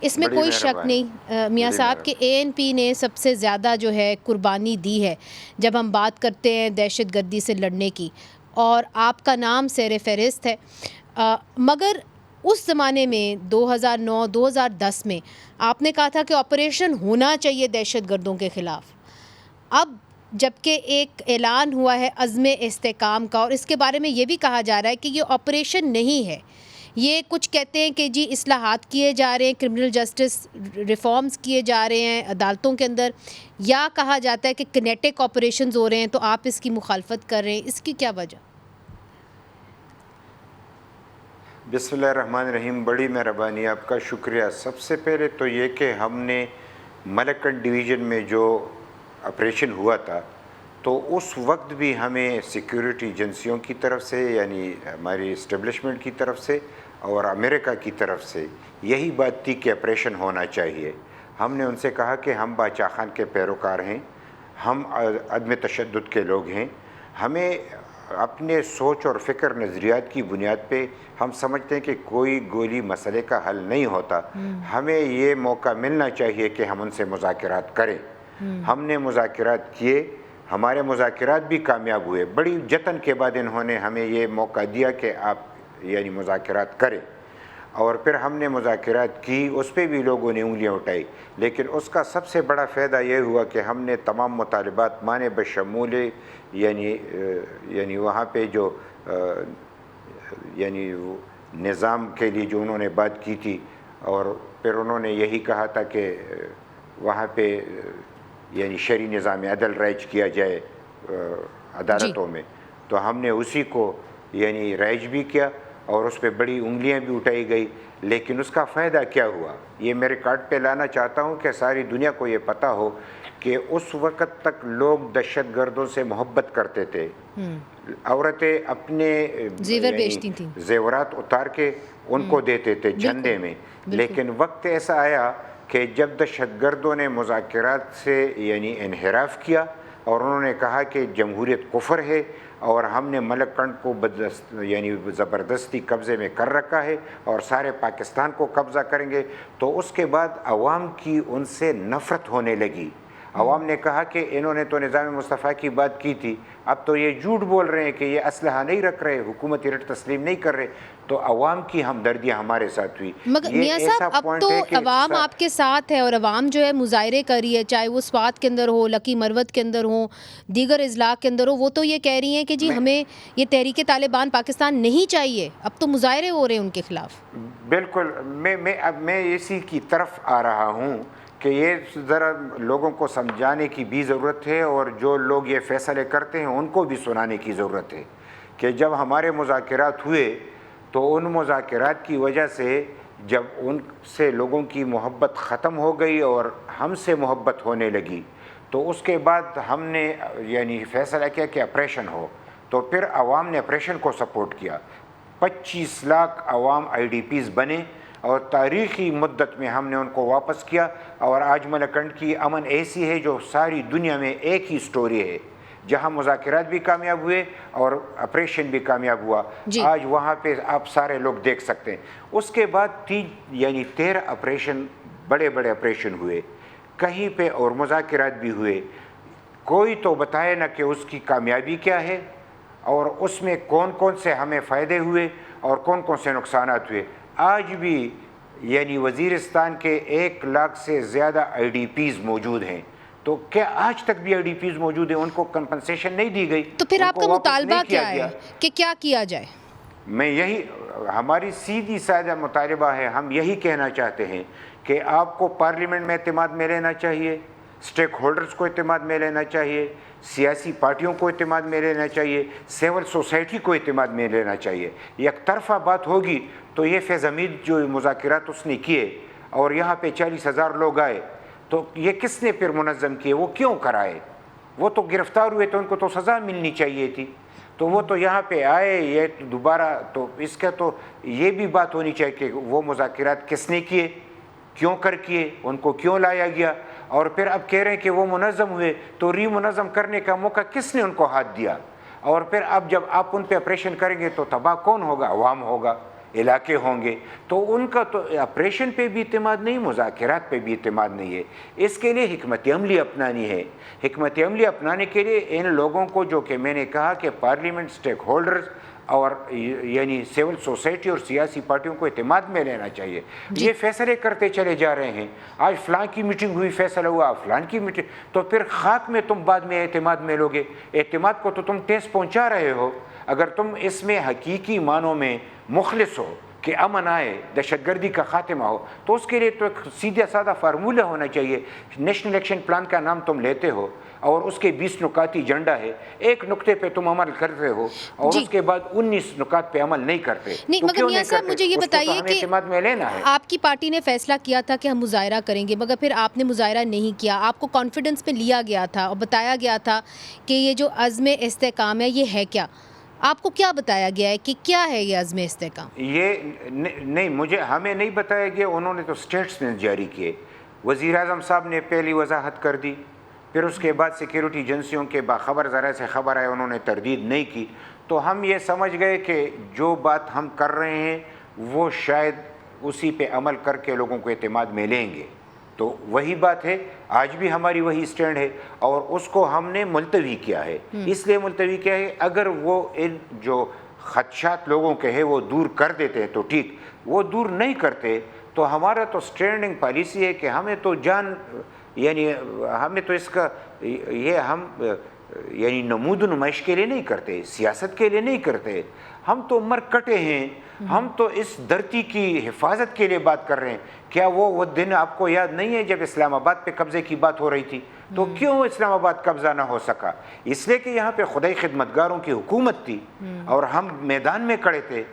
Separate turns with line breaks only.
اس میں کوئی شک نہیں میاں صاحب کہ اے این پی نے سب سے زیادہ جو ہے قربانی دی ہے جب ہم بات کرتے ہیں دہشت گردی سے لڑنے کی، اور آپ کا نام زیر فہرست ہے۔ مگر اس زمانے میں 2009 2010 میں آپ نے کہا تھا کہ آپریشن ہونا چاہیے دہشت گردوں کے خلاف۔ اب جبکہ ایک اعلان ہوا ہے عزم استحکام کا، اور اس کے بارے میں یہ بھی کہا جا رہا ہے کہ یہ آپریشن نہیں ہے، یہ کچھ کہتے ہیں کہ جی اصلاحات کیے جا رہے ہیں، کرمنل جسٹس ریفارمز کیے جا رہے ہیں عدالتوں کے اندر، یا کہا جاتا ہے کہ کنیٹک آپریشنز ہو رہے ہیں، تو آپ اس کی مخالفت کر رہے ہیں، اس کی کیا وجہ؟
بسم اللہ الرحمن الرحیم، بڑی مہربانی، آپ کا شکریہ۔ سب سے پہلے تو یہ کہ ہم نے ملکن ڈویژن میں جو آپریشن ہوا تھا تو اس وقت بھی ہمیں سیکیورٹی ایجنسیوں کی طرف سے، یعنی ہماری اسٹیبلشمنٹ کی طرف سے اور امریکہ کی طرف سے یہی بات تھی کہ آپریشن ہونا چاہیے۔ ہم نے ان سے کہا کہ ہم باچا خان کے پیروکار ہیں، ہم عدم تشدد کے لوگ ہیں، ہمیں اپنے سوچ اور فکر نظریات کی بنیاد پہ ہم سمجھتے ہیں کہ کوئی گولی مسئلے کا حل نہیں ہوتا، ہمیں یہ موقع ملنا چاہیے کہ ہم ان سے مذاکرات کریں۔ ہم نے مذاکرات کیے، ہمارے مذاکرات بھی کامیاب ہوئے، بڑی جتن کے بعد انہوں نے ہمیں یہ موقع دیا کہ آپ یعنی مذاکرات کریں، اور پھر ہم نے مذاکرات کی، اس پہ بھی لوگوں نے انگلیاں اٹھائی، لیکن اس کا سب سے بڑا فائدہ یہ ہوا کہ ہم نے تمام مطالبات مانے بشمول یعنی وہاں پہ جو یعنی نظام کے لیے جو انہوں نے بات کی تھی، اور پھر انہوں نے یہی کہا تھا کہ وہاں پہ یعنی شرعی نظام عدل رائج کیا جائے عدالتوں میں، تو ہم نے اسی کو یعنی رائج بھی کیا اور اس پہ بڑی انگلیاں بھی اٹھائی گئی۔ لیکن اس کا فائدہ کیا ہوا، یہ میں ریکارڈ پہ لانا چاہتا ہوں کہ ساری دنیا کو یہ پتہ ہو کہ اس وقت تک لوگ دہشت گردوں سے محبت کرتے تھے، عورتیں اپنے زیورات اتار کے ان کو دیتے تھے جھندے میں، لیکن وقت ایسا آیا کہ جب دہشت گردوں نے مذاکرات سے یعنی انحراف کیا اور انہوں نے کہا کہ جمہوریت کفر ہے اور ہم نے ملک کنڈ کو یعنی زبردستی قبضے میں کر رکھا ہے اور سارے پاکستان کو قبضہ کریں گے، تو اس کے بعد عوام کی ان سے نفرت ہونے لگی۔ عوام نے کہا کہ انہوں نے تو نظام مصطفیٰ کی بات کی تھی، اب تو یہ جھوٹ بول رہے ہیں کہ یہ اسلحہ نہیں رکھ رہے، حکومتی رٹ تسلیم نہیں کر رہے، تو عوام کی ہمدردیاں ہمارے ساتھ ہوئی۔
مگر میاں صاحب اب تو عوام آپ کے ساتھ ہے، اور عوام جو ہے مظاہرے کر رہی ہے، چاہے وہ سوات کے اندر ہو، لکی مروت کے اندر ہو، دیگر اضلاع کے اندر ہو، وہ تو یہ کہہ رہی ہیں کہ جی ہمیں یہ تحریک طالبان پاکستان نہیں چاہیے، اب تو مظاہرے ہو رہے ہیں ان کے خلاف۔
بالکل، میں اسی کی طرف آ رہا ہوں کہ یہ ذرا لوگوں کو سمجھانے کی بھی ضرورت ہے، اور جو لوگ یہ فیصلے کرتے ہیں ان کو بھی سنانے کی ضرورت ہے کہ جب ہمارے مذاکرات ہوئے تو ان مذاکرات کی وجہ سے جب ان سے لوگوں کی محبت ختم ہو گئی اور ہم سے محبت ہونے لگی، تو اس کے بعد ہم نے یعنی فیصلہ کیا کہ آپریشن ہو، تو پھر عوام نے آپریشن کو سپورٹ کیا۔ 25 لاکھ عوام آئی ڈی پیز بنے اور تاریخی مدت میں ہم نے ان کو واپس کیا، اور آج ملکنڈ کی امن ایسی ہے جو ساری دنیا میں ایک ہی سٹوری ہے، جہاں مذاکرات بھی کامیاب ہوئے اور آپریشن بھی کامیاب ہوا۔ آج وہاں پہ آپ سارے لوگ دیکھ سکتے ہیں۔ اس کے بعد 13 آپریشن، بڑے بڑے آپریشن ہوئے، کہیں پہ اور مذاکرات بھی ہوئے، کوئی تو بتائے نہ کہ اس کی کامیابی کیا ہے اور اس میں کون کون سے ہمیں فائدے ہوئے اور کون کون سے نقصانات ہوئے۔ آج بھی یعنی وزیرستان کے 1 لاکھ سے زیادہ آئی ڈی پیز موجود ہیں، تو کیا آج تک بھی آئی ڈی پیز موجود ہیں، ان کو کمپنسیشن نہیں دی گئی؟
تو پھر آپ کا مطالبہ کیا ہے کہ کیا کیا جائے؟
میں یہی، ہماری سیدھی سادہ مطالبہ ہے، ہم یہی کہنا چاہتے ہیں کہ آپ کو پارلیمنٹ میں اعتماد میں لینا چاہیے، سٹیک ہولڈرز کو اعتماد میں لینا چاہیے، سیاسی پارٹیوں کو اعتماد میں لینا چاہیے، سول سوسائٹی کو اعتماد میں لینا چاہیے۔ یک طرفہ بات ہوگی تو یہ فیض حمید جو مذاکرات اس نے کیے اور یہاں پہ 40,000 لوگ آئے، تو یہ کس نے پھر منظم کیے؟ وہ کیوں کرائے؟ وہ تو گرفتار ہوئے تو ان کو تو سزا ملنی چاہیے تھی، تو وہ تو یہاں پہ آئے، یہ دوبارہ تو اس کا تو یہ بھی بات ہونی چاہیے کہ وہ مذاکرات کس نے کیے، کیوں کر کیے، ان کو کیوں لایا گیا، اور پھر اب کہہ رہے ہیں کہ وہ منظم ہوئے، تو ری منظم کرنے کا موقع کس نے ان کو ہاتھ دیا؟ اور پھر اب جب آپ ان پہ آپریشن کریں گے تو تباہ کون ہوگا؟ عوام ہوگا۔ علاقے ہوں گے تو ان کا تو آپریشن پہ بھی اعتماد نہیں، مذاکرات پہ بھی اعتماد نہیں ہے. اس کے لیے حکمت عملی اپنانی ہے. حکمت عملی اپنانے کے لیے ان لوگوں کو جو کہ میں نے کہا کہ پارلیمنٹ، اسٹیک ہولڈرز اور یعنی سول سوسائٹی اور سیاسی پارٹیوں کو اعتماد میں لینا چاہیے. یہ فیصلے کرتے چلے جا رہے ہیں، آج فلاں کی میٹنگ ہوئی فیصلہ ہوا، فلاں کی میٹنگ، تو پھر خاک میں تم بعد میں اعتماد میں لوگے. اعتماد کو تو تم ٹھیس پہنچا رہے ہو. اگر تم اس میں حقیقی معنوں میں مخلص ہو کہ امن آئے، دہشت گردی کا خاتمہ ہو، تو اس کے لیے تو ایک سیدھا سادہ فارمولہ ہونا چاہیے. نیشنل ایکشن پلان کا نام تم لیتے ہو اور اس کے 20 نکاتی ایجنڈا ہے، ایک نقطے پہ تم عمل کرتے ہو اور اس کے بعد 19 نکات پہ عمل نہیں کرتے.
نہیں مگر میاں صاحب مجھے یہ بتائیے کہ
اعتماد میں لینا ہے.
آپ کی پارٹی نے فیصلہ کیا تھا کہ ہم مظاہرہ کریں گے، مگر پھر آپ نے مظاہرہ نہیں کیا. آپ کو کانفیڈنس پہ لیا گیا تھا اور بتایا گیا تھا کہ یہ جو عزم استحکام ہے یہ ہے کیا. آپ کو کیا بتایا گیا ہے کہ کیا ہے یہ عزم استحکام؟
یہ نہیں، ہمیں نہیں بتایا گیا. انہوں نے تو اسٹیٹمنٹ جاری کیے. وزیر اعظم صاحب نے پہلی وضاحت کر دی، پھر اس کے بعد سیکیورٹی ایجنسیوں کے باخبر ذرائع سے خبر آئے، انہوں نے تردید نہیں کی. تو ہم یہ سمجھ گئے کہ جو بات ہم کر رہے ہیں وہ شاید اسی پہ عمل کر کے لوگوں کو اعتماد میں لیں گے. تو وہی بات ہے، آج بھی ہماری وہی سٹینڈ ہے اور اس کو ہم نے ملتوی کیا ہے. اس لیے ملتوی کیا ہے، اگر وہ ان جو خدشات لوگوں کے ہیں وہ دور کر دیتے ہیں تو ٹھیک، وہ دور نہیں کرتے تو ہمارا تو سٹینڈنگ پالیسی ہے کہ ہمیں تو یعنی ہمیں تو اس کا یہ ہم یعنی نمود و نمائش کے لیے نہیں کرتے، سیاست کے لیے نہیں کرتے. ہم تو مر کٹے ہیں، ہم تو اس دھرتی کی حفاظت کے لیے بات کر رہے ہیں. کیا وہ دن آپ کو یاد نہیں ہے جب اسلام آباد پہ قبضے کی بات ہو رہی تھی؟ تو کیوں اسلام آباد قبضہ نہ ہو سکا؟ اس لیے کہ یہاں پہ خدائی خدمتگاروں کی حکومت تھی اور ہم میدان میں کھڑے تھے.